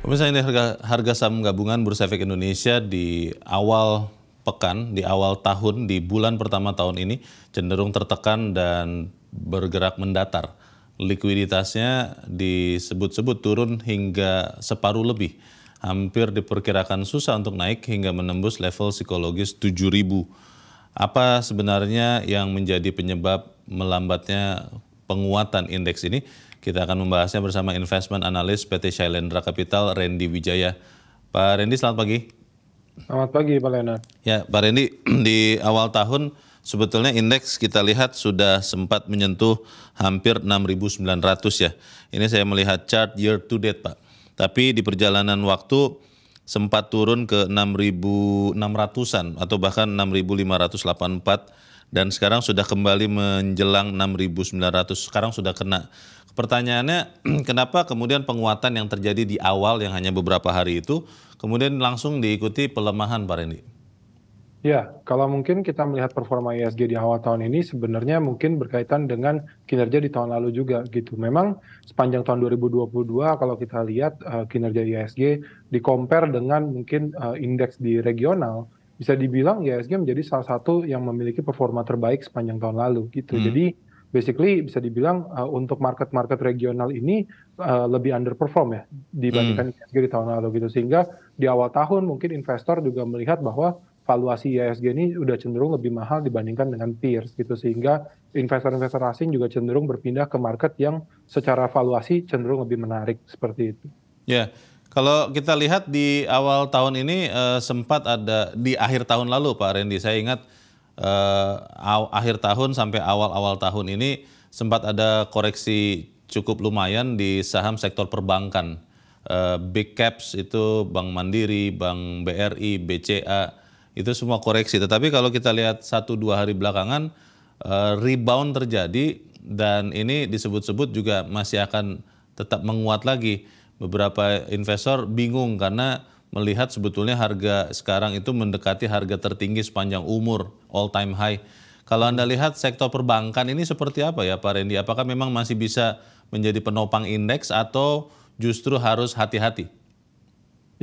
Pemirsa, ini harga saham gabungan Bursa Efek Indonesia di awal pekan, di awal tahun, di bulan pertama tahun ini cenderung tertekan dan bergerak mendatar. Likuiditasnya disebut-sebut turun hingga separuh lebih. Hampir diperkirakan susah untuk naik hingga menembus level psikologis 7.000. Apa sebenarnya yang menjadi penyebab melambatnya penguatan indeks ini? Kita akan membahasnya bersama investment analyst PT Shailendra Capital, Randy Wijaya. Pak Randy, selamat pagi. Selamat pagi, Pak Leonard. Ya, Pak Randy, di awal tahun sebetulnya indeks kita lihat sudah sempat menyentuh hampir 6.900 ya. Ini saya melihat chart year to date, Pak. Tapi di perjalanan waktu sempat turun ke 6.600-an atau bahkan 6.584 dan sekarang sudah kembali menjelang 6.900. Sekarang sudah kena. Pertanyaannya, kenapa kemudian penguatan yang terjadi di awal yang hanya beberapa hari itu kemudian langsung diikuti pelemahan, Pak Randy? Ya, kalau mungkin kita melihat performa IHSG di awal tahun ini sebenarnya mungkin berkaitan dengan kinerja di tahun lalu juga gitu. Memang sepanjang tahun 2022 kalau kita lihat kinerja IHSG di-compare dengan mungkin indeks di regional, bisa dibilang IHSG menjadi salah satu yang memiliki performa terbaik sepanjang tahun lalu gitu. Jadi basically bisa dibilang untuk market-market regional ini lebih underperform ya dibandingkan IHSG di tahun lalu gitu. Sehingga di awal tahun mungkin investor juga melihat bahwa valuasi IHSG ini udah cenderung lebih mahal dibandingkan dengan peers gitu, sehingga investor-investor asing juga cenderung berpindah ke market yang secara valuasi cenderung lebih menarik seperti itu. Ya, kalau kita lihat di awal tahun ini sempat ada di akhir tahun lalu, Pak Randy, saya ingat akhir tahun sampai awal-awal tahun ini sempat ada koreksi cukup lumayan di saham sektor perbankan. Big caps itu Bank Mandiri, Bank BRI, BCA, itu semua koreksi. Tetapi kalau kita lihat 1-2 hari belakangan rebound terjadi dan ini disebut-sebut juga masih akan tetap menguat lagi. Beberapa investor bingung karena melihat sebetulnya harga sekarang itu mendekati harga tertinggi sepanjang umur, all time high. Kalau Anda lihat sektor perbankan ini seperti apa ya Pak Randy? Apakah memang masih bisa menjadi penopang indeks atau justru harus hati-hati?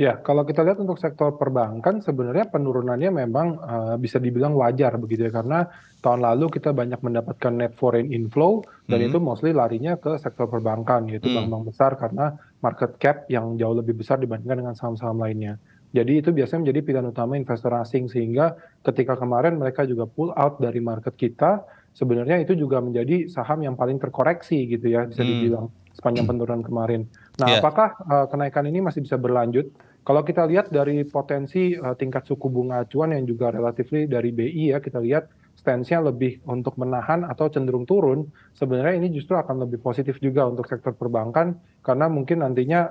Ya, kalau kita lihat untuk sektor perbankan sebenarnya penurunannya memang bisa dibilang wajar begitu ya, karena tahun lalu kita banyak mendapatkan net foreign inflow dan itu mostly larinya ke sektor perbankan, yaitu bank-bank besar karena market cap yang jauh lebih besar dibandingkan dengan saham-saham lainnya. Jadi itu biasanya menjadi pilihan utama investor asing, sehingga ketika kemarin mereka juga pull out dari market kita, sebenarnya itu juga menjadi saham yang paling terkoreksi gitu ya, bisa dibilang sepanjang penurunan kemarin. Nah, apakah kenaikan ini masih bisa berlanjut? Kalau kita lihat dari potensi tingkat suku bunga acuan yang juga relatif dari BI ya, kita lihat stance-nya lebih untuk menahan atau cenderung turun, sebenarnya ini justru akan lebih positif juga untuk sektor perbankan, karena mungkin nantinya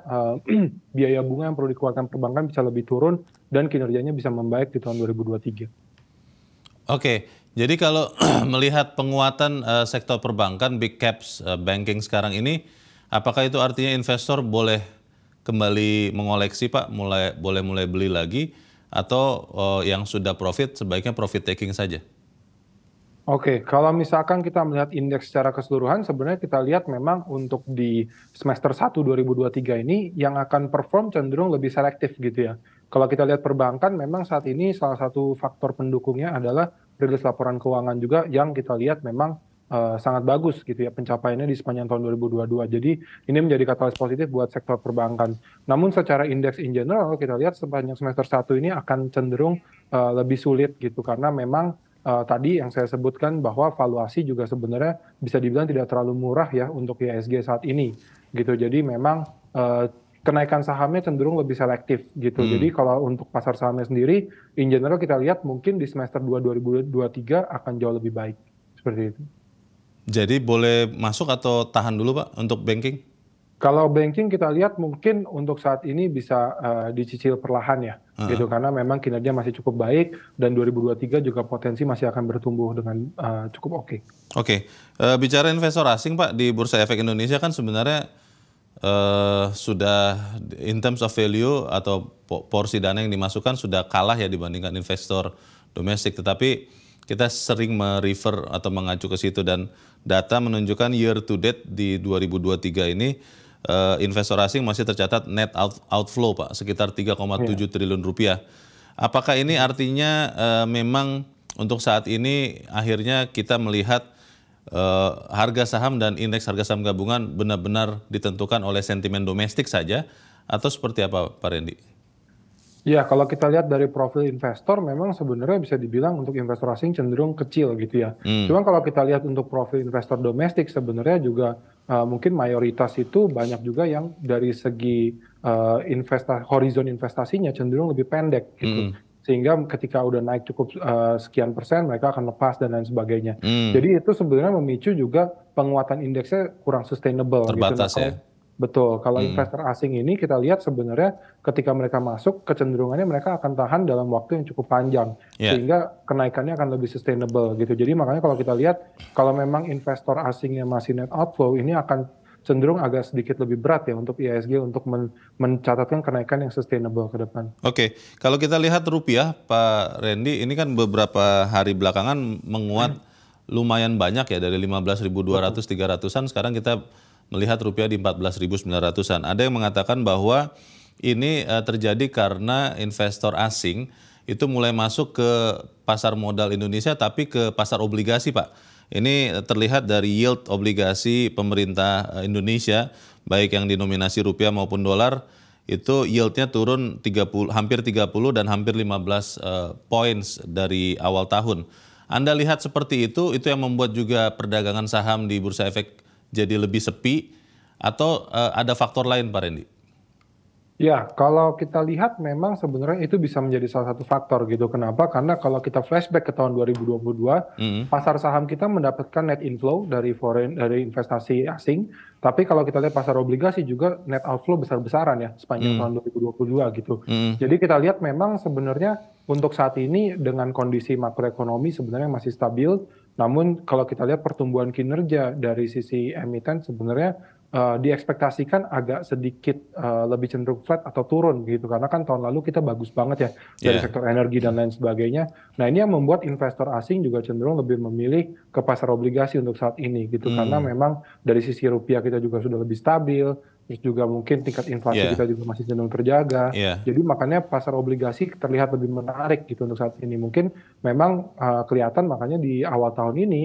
biaya bunga yang perlu dikeluarkan perbankan bisa lebih turun dan kinerjanya bisa membaik di tahun 2023. Oke, jadi kalau melihat penguatan sektor perbankan, big caps, banking sekarang ini, apakah itu artinya investor boleh kembali mengoleksi, Pak, boleh mulai beli lagi, atau yang sudah profit sebaiknya profit taking saja? Oke, kalau misalkan kita melihat indeks secara keseluruhan, sebenarnya kita lihat memang untuk di semester 1 2023 ini yang akan perform cenderung lebih selektif gitu ya. Kalau kita lihat perbankan, memang saat ini salah satu faktor pendukungnya adalah rilis laporan keuangan juga yang kita lihat memang sangat bagus gitu ya pencapaiannya di sepanjang tahun 2022. Jadi ini menjadi katalis positif buat sektor perbankan. Namun secara indeks in general kita lihat sepanjang semester 1 ini akan cenderung lebih sulit gitu, karena memang tadi yang saya sebutkan bahwa valuasi juga sebenarnya bisa dibilang tidak terlalu murah ya untuk IHSG saat ini gitu. Jadi memang kenaikan sahamnya cenderung lebih selektif gitu. Jadi kalau untuk pasar sahamnya sendiri in general kita lihat mungkin di semester 2 2023 akan jauh lebih baik seperti itu. Jadi boleh masuk atau tahan dulu, Pak, untuk banking? Kalau banking kita lihat mungkin untuk saat ini bisa dicicil perlahan ya, gitu, karena memang kinerja masih cukup baik dan 2023 juga potensi masih akan bertumbuh dengan cukup oke. Oke, bicara investor asing, Pak, di Bursa Efek Indonesia kan sebenarnya sudah in terms of value atau porsi dana yang dimasukkan sudah kalah ya dibandingkan investor domestik, tetapi kita sering merefer atau mengacu ke situ dan data menunjukkan year to date di 2023 ini investor asing masih tercatat net outflow Pak, sekitar 3,7 Iya. triliun rupiah. Apakah ini artinya memang untuk saat ini akhirnya kita melihat harga saham dan indeks harga saham gabungan benar-benar ditentukan oleh sentimen domestik saja atau seperti apa Pak Randy? Ya, kalau kita lihat dari profil investor, memang sebenarnya bisa dibilang untuk investor asing cenderung kecil gitu ya. Hmm, Cuma kalau kita lihat untuk profil investor domestik, sebenarnya juga mungkin mayoritas itu banyak juga yang dari segi horizon investasinya cenderung lebih pendek gitu. hmm, Sehingga ketika udah naik cukup sekian persen, mereka akan lepas dan lain sebagainya. hmm, Jadi itu sebenarnya memicu juga penguatan indeksnya kurang sustainable gitu. Nah, terbatas ya. betul, kalau Hmm, investor asing ini kita lihat sebenarnya ketika mereka masuk, kecenderungannya mereka akan tahan dalam waktu yang cukup panjang, ya. sehingga kenaikannya akan lebih sustainable gitu. Jadi makanya kalau kita lihat, kalau memang investor asingnya masih net outflow, ini akan cenderung agak sedikit lebih berat ya untuk IHSG untuk mencatatkan kenaikan yang sustainable ke depan. Oke, kalau kita lihat rupiah, Pak Randy, ini kan beberapa hari belakangan menguat lumayan banyak ya dari 15.200 Betul. 300-an, sekarang kita melihat rupiah di 14.900-an. Ada yang mengatakan bahwa ini terjadi karena investor asing itu mulai masuk ke pasar modal Indonesia tapi ke pasar obligasi, Pak. Ini terlihat dari yield obligasi pemerintah Indonesia, baik yang dinominasi rupiah maupun dolar, itu yieldnya turun 30, hampir 30 dan hampir 15 points dari awal tahun. Anda lihat seperti itu yang membuat juga perdagangan saham di Bursa Efek jadi lebih sepi atau ada faktor lain Pak Randy? Ya, kalau kita lihat memang sebenarnya itu bisa menjadi salah satu faktor gitu. Kenapa? Karena kalau kita flashback ke tahun 2022, Mm, pasar saham kita mendapatkan net inflow dari investasi asing. Tapi kalau kita lihat pasar obligasi juga net outflow besar-besaran ya sepanjang mm, tahun 2022 gitu. mm, Jadi kita lihat memang sebenarnya untuk saat ini dengan kondisi makroekonomi sebenarnya masih stabil. Namun kalau kita lihat pertumbuhan kinerja dari sisi emiten sebenarnya diekspektasikan agak sedikit lebih cenderung flat atau turun gitu karena kan tahun lalu kita bagus banget ya dari ya, sektor energi dan lain sebagainya. Nah, ini yang membuat investor asing juga cenderung lebih memilih ke pasar obligasi untuk saat ini gitu karena mm, memang dari sisi rupiah kita juga sudah lebih stabil, terus juga mungkin tingkat inflasi ya, kita juga masih cenderung terjaga. ya. Jadi makanya pasar obligasi terlihat lebih menarik gitu untuk saat ini. Mungkin memang kelihatan makanya di awal tahun ini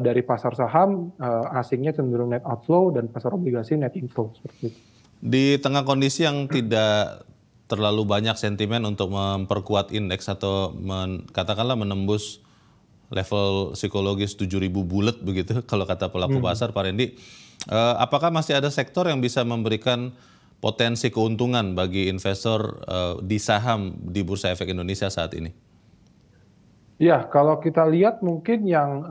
dari pasar saham asingnya cenderung net outflow dan pasar obligasi net inflow seperti itu. Di tengah kondisi yang tidak terlalu banyak sentimen untuk memperkuat indeks atau katakanlah menembus level psikologis 7.000 bulat begitu kalau kata pelaku Hmm. pasar Pak Randy, apakah masih ada sektor yang bisa memberikan potensi keuntungan bagi investor di saham di Bursa Efek Indonesia saat ini? Ya, kalau kita lihat mungkin yang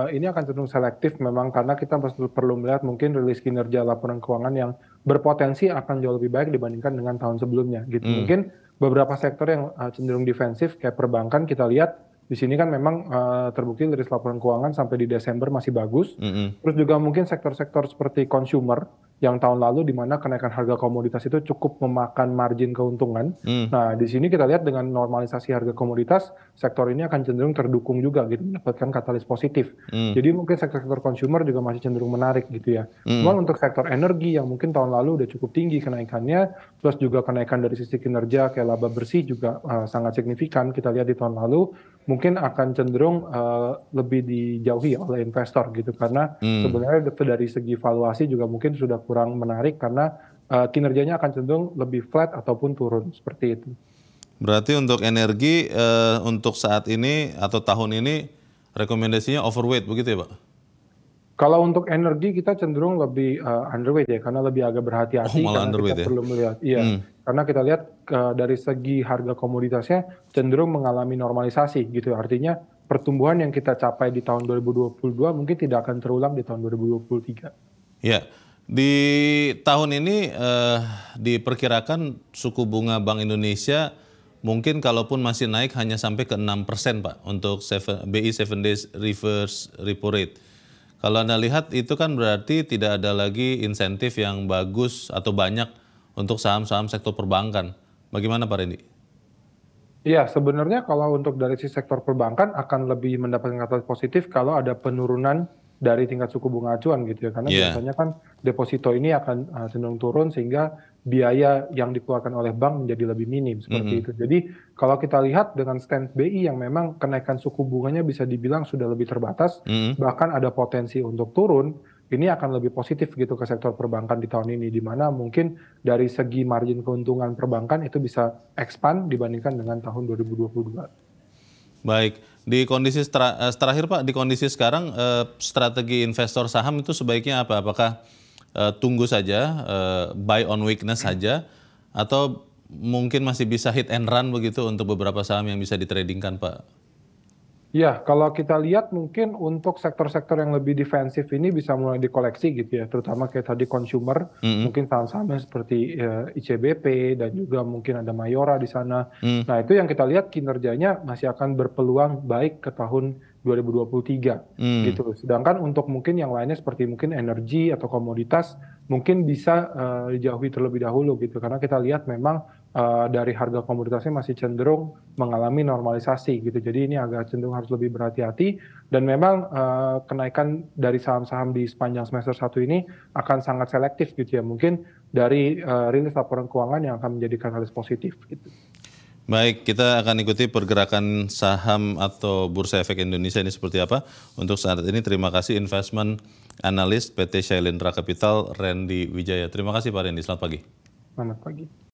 ini akan cenderung selektif memang karena kita perlu melihat mungkin rilis kinerja laporan keuangan yang berpotensi akan jauh lebih baik dibandingkan dengan tahun sebelumnya gitu. Hmm, Mungkin beberapa sektor yang cenderung defensif kayak perbankan kita lihat di sini kan memang terbukti rilis laporan keuangan sampai di Desember masih bagus. mm, mm, Terus juga mungkin sektor-sektor seperti consumer yang tahun lalu di mana kenaikan harga komoditas itu cukup memakan margin keuntungan. mm, Nah, di sini kita lihat dengan normalisasi harga komoditas, sektor ini akan cenderung terdukung juga gitu, mendapatkan katalis positif. mm, Jadi mungkin sektor-sektor consumer juga masih cenderung menarik gitu ya. mm. Cuman untuk sektor energi yang mungkin tahun lalu udah cukup tinggi kenaikannya, plus juga kenaikan dari sisi kinerja kayak laba bersih juga sangat signifikan kita lihat di tahun lalu, mungkin akan cenderung lebih dijauhi oleh investor gitu karena Hmm. sebenarnya dari segi valuasi juga mungkin sudah kurang menarik karena kinerjanya akan cenderung lebih flat ataupun turun seperti itu. Berarti untuk energi untuk saat ini atau tahun ini rekomendasinya overweight begitu ya Pak? Kalau untuk energi kita cenderung lebih underweight ya karena lebih agak Oh berhati-hati malah karena kita underweight ya? perlu melihat iya Hmm. karena kita lihat dari segi harga komoditasnya cenderung mengalami normalisasi gitu artinya pertumbuhan yang kita capai di tahun 2022 mungkin tidak akan terulang di tahun 2023. Ya, di tahun ini diperkirakan suku bunga Bank Indonesia mungkin kalaupun masih naik hanya sampai ke 6% Pak untuk BI 7 days reverse repo rate. Kalau Anda lihat itu kan berarti tidak ada lagi insentif yang bagus atau banyak untuk saham-saham sektor perbankan. Bagaimana Pak Randy? Iya, sebenarnya kalau untuk dari si sektor perbankan akan lebih mendapatkan katalis positif kalau ada penurunan dari tingkat suku bunga acuan gitu ya, karena Iya. biasanya kan deposito ini akan cenderung turun sehingga biaya yang dikeluarkan oleh bank menjadi lebih minim seperti Mhm. itu. Jadi kalau kita lihat dengan stance BI yang memang kenaikan suku bunganya bisa dibilang sudah lebih terbatas, Mhm. bahkan ada potensi untuk turun, ini akan lebih positif gitu ke sektor perbankan di tahun ini, di mana mungkin dari segi margin keuntungan perbankan itu bisa expand dibandingkan dengan tahun 2022. Baik, di kondisi terakhir Pak, di kondisi sekarang strategi investor saham itu sebaiknya apa? Apakah tunggu saja, buy on weakness saja, atau mungkin masih bisa hit and run begitu untuk beberapa saham yang bisa ditradingkan Pak? Ya, kalau kita lihat mungkin untuk sektor-sektor yang lebih defensif ini bisa mulai dikoleksi gitu ya, terutama kayak tadi consumer, Mhm. mungkin saham-sahamnya seperti ICBP dan juga mungkin ada Mayora di sana. Mhm. Nah, itu yang kita lihat kinerjanya masih akan berpeluang baik ke tahun 2023 Mhm. gitu. Sedangkan untuk mungkin yang lainnya seperti mungkin energi atau komoditas mungkin bisa dijauhi terlebih dahulu gitu, karena kita lihat memang dari harga komoditasnya masih cenderung mengalami normalisasi gitu. Jadi ini agak cenderung harus lebih berhati-hati dan memang kenaikan dari saham-saham di sepanjang semester 1 ini akan sangat selektif gitu ya. Mungkin dari rilis laporan keuangan yang akan menjadi katalis positif gitu. Baik, kita akan ikuti pergerakan saham atau Bursa Efek Indonesia ini seperti apa. Untuk saat ini terima kasih investment analyst PT Shailendra Capital, Randy Wijaya. Terima kasih Pak Randy, selamat pagi. Selamat pagi.